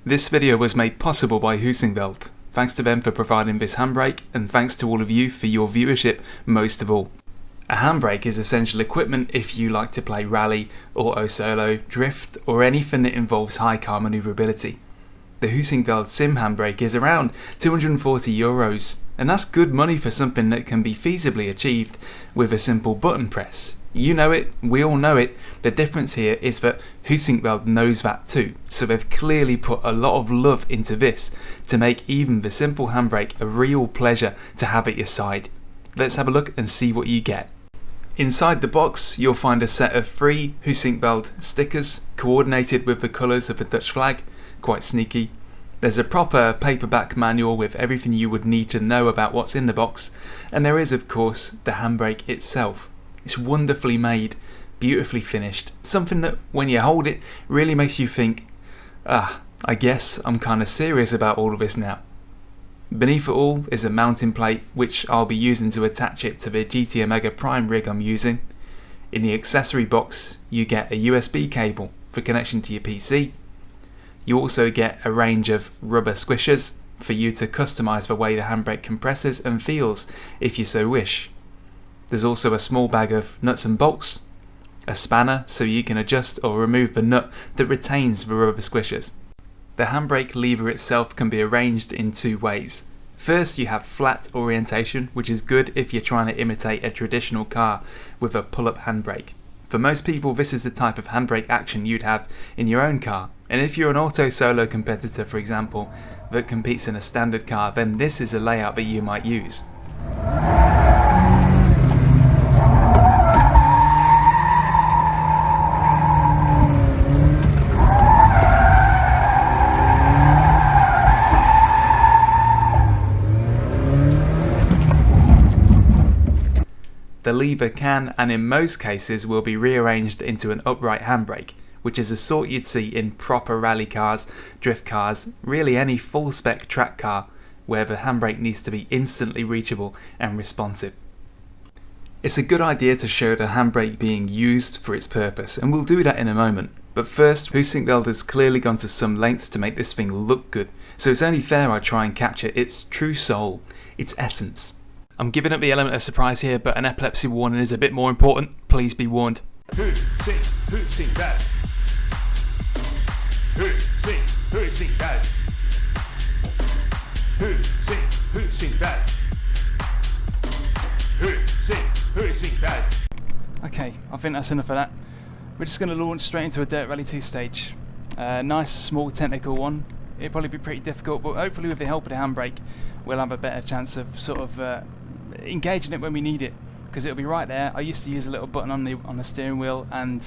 This video was made possible by Heusinkveld. Thanks to them for providing this handbrake, and thanks to all of you for your viewership most of all. A handbrake is essential equipment if you like to play rally, auto solo, drift, or anything that involves high car manoeuvrability. The Heusinkveld Sim handbrake is around €240, and that's good money for something that can be feasibly achieved with a simple button press. You know it, we all know it. The difference here is that Heusinkveld knows that too, so they've clearly put a lot of love into this to make even the simple handbrake a real pleasure to have at your side. Let's have a look and see what you get. Inside the box you'll find a set of 3 Heusinkveld stickers coordinated with the colours of the Dutch flag, quite sneaky. There's a proper paperback manual with everything you would need to know about what's in the box, and there is of course the handbrake itself. It's wonderfully made, beautifully finished, something that when you hold it really makes you think, I guess I'm kinda serious about all of this now. Beneath it all is a mounting plate which I'll be using to attach it to the GT Omega Prime rig I'm using. In the accessory box you get a USB cable for connection to your PC. You also get a range of rubber squishers for you to customise the way the handbrake compresses and feels if you so wish. There's also a small bag of nuts and bolts, a spanner so you can adjust or remove the nut that retains the rubber squishers. The handbrake lever itself can be arranged in 2 ways. First you have flat orientation, which is good if you're trying to imitate a traditional car with a pull-up handbrake. For most people this is the type of handbrake action you'd have in your own car, and if you're an auto solo competitor for example that competes in a standard car, then this is a layout that you might use. The lever can, and in most cases will be rearranged into an upright handbrake, which is a sort you'd see in proper rally cars, drift cars, really any full spec track car where the handbrake needs to be instantly reachable and responsive. It's a good idea to show the handbrake being used for its purpose, and we'll do that in a moment. But first, Heusinkveld has clearly gone to some lengths to make this thing look good, so it's only fair I try and capture its true soul, its essence. I'm giving up the element of surprise here, but an epilepsy warning is a bit more important. Please be warned. Heusinkveld. Heusinkveld. Heusinkveld. Okay, I think that's enough of that. We're just going to launch straight into a Dirt Rally 2 stage. Nice, small, technical one. It'll probably be pretty difficult, but hopefully with the help of the handbrake, we'll have a better chance of sort of engaging it when we need it, because it'll be right there. I used to use a little button on the steering wheel, and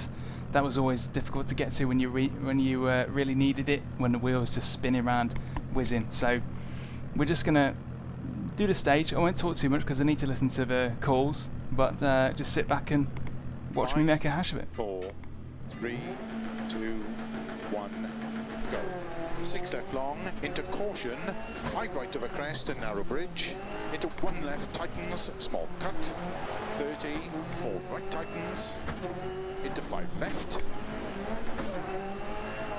that was always difficult to get to when you really needed it, when the wheel was just spinning around, whizzing. So we're just gonna do the stage. I won't talk too much because I need to listen to the calls, but just sit back and watch me make a hash of it. 4, 3, 2, 1, go. 6 left long, into caution, 5 right of a crest and narrow bridge, into 1 left tightens, small cut, 30, 4 right tightens, into 5 left,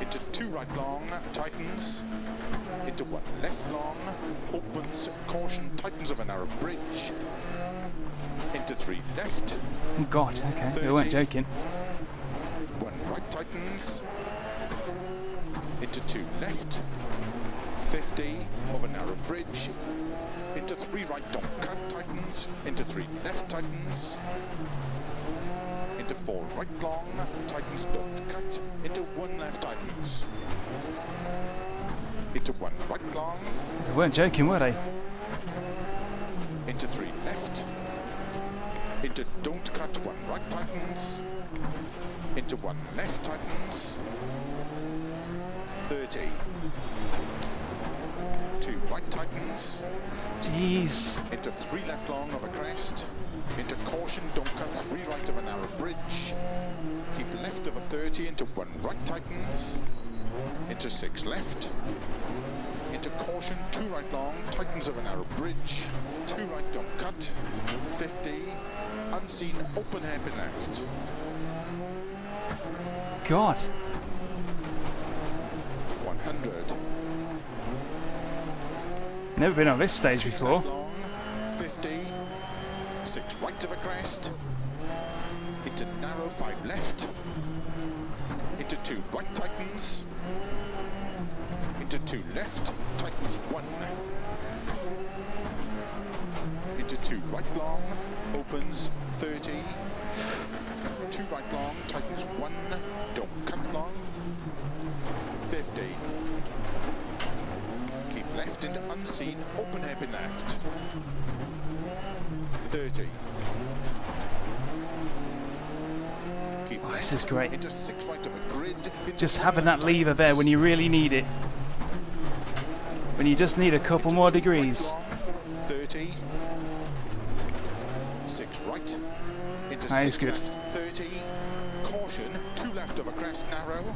into 2 right long, tightens, into 1 left long, opens, caution, tightens of a narrow bridge, into 3 left. Oh God, okay, 30, we weren't joking. 1 right tightens, into 2 left, 50 of a narrow bridge, into 3 right don't cut tightens, into 3 left tightens, into 4 right long, tightens don't cut, into 1 left tightens, into 1 right long, They weren't joking, were they? into 3 left, into don't cut 1 right tightens, into 1 left tightens, 30, 2 right tightens, Jeez. into 3 left long of a crest, into caution, don't cut 3 right of a narrow bridge, keep left of a 30, into 1 right tightens, into 6 left, into caution, 2 right long, tightens of a narrow bridge, 2 right don't cut, 50, unseen, open hairpin left. God. 100, Never been on this stage 6 before. left long, 50, 6 right of a crest, into narrow 5 left, into 2 right tightens, into 2 left, tightens 1, into 2 right long, opens 30, 2 right long, tightens 1, don't cut long, 50, keep left into unseen, open hairpin left, 30, keep Oh, left this is great. into 6 right of a grid, into Just 1 having that left lever there when you really need it. When you just need a couple more degrees. 30, 6 right, into That is 6 good. left, 30, caution, 2 left of a crest narrow,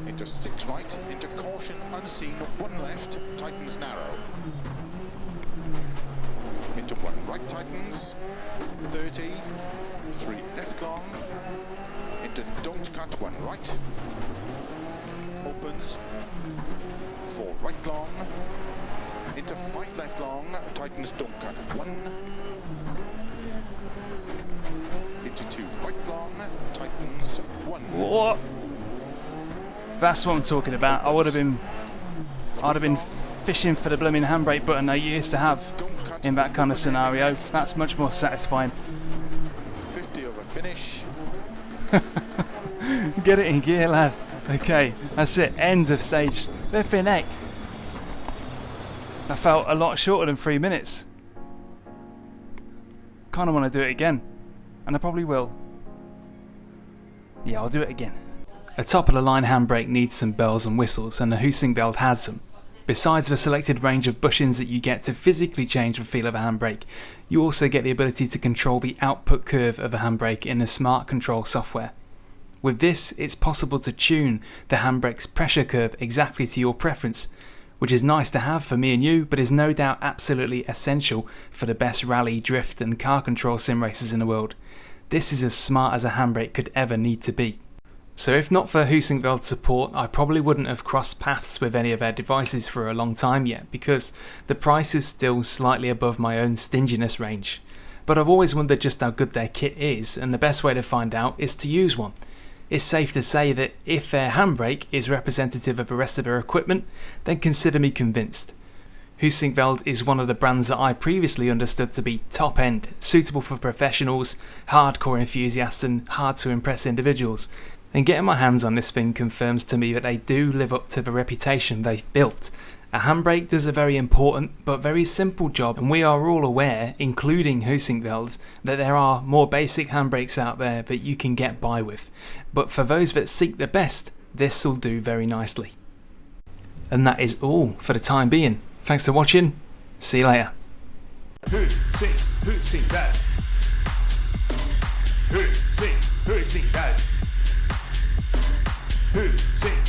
into 6 right, into caution unseen, 1 left, tightens narrow, into 1 right tightens, 30, 3 left long, into don't cut 1 right, opens, 4 right long, into 5 left long, tightens don't cut 1, into 2 right long, tightens 1. What? That's what I'm talking about. I'd have been fishing for the blooming handbrake button I used to have in that kind of scenario. That's much more satisfying. 50 over finish. Get it in gear, lad. Okay, that's it. End of stage. Flipping heck. That felt a lot shorter than 3 minutes. Kind of want to do it again. And I probably will. Yeah, I'll do it again. A top-of-the-line handbrake needs some bells and whistles, and the Heusinkveld has them. Besides the selected range of bushings that you get to physically change the feel of a handbrake, you also get the ability to control the output curve of a handbrake in the smart control software. With this, it's possible to tune the handbrake's pressure curve exactly to your preference, which is nice to have for me and you, but is no doubt absolutely essential for the best rally, drift and car control sim racers in the world. This is as smart as a handbrake could ever need to be. So if not for Heusinkveld's support, I probably wouldn't have crossed paths with any of their devices for a long time yet, because the price is still slightly above my own stinginess range. But I've always wondered just how good their kit is, and the best way to find out is to use one. It's safe to say that if their handbrake is representative of the rest of their equipment, then consider me convinced. Heusinkveld is one of the brands that I previously understood to be top end, suitable for professionals, hardcore enthusiasts and hard to impress individuals. And getting my hands on this thing confirms to me that they do live up to the reputation they've built. A handbrake does a very important but very simple job, and we are all aware, including Heusinkveld, that there are more basic handbrakes out there that you can get by with. But for those that seek the best, this will do very nicely. And that is all for the time being. Thanks for watching. See you later. Heusinkveld. Heusinkveld. Heusinkveld.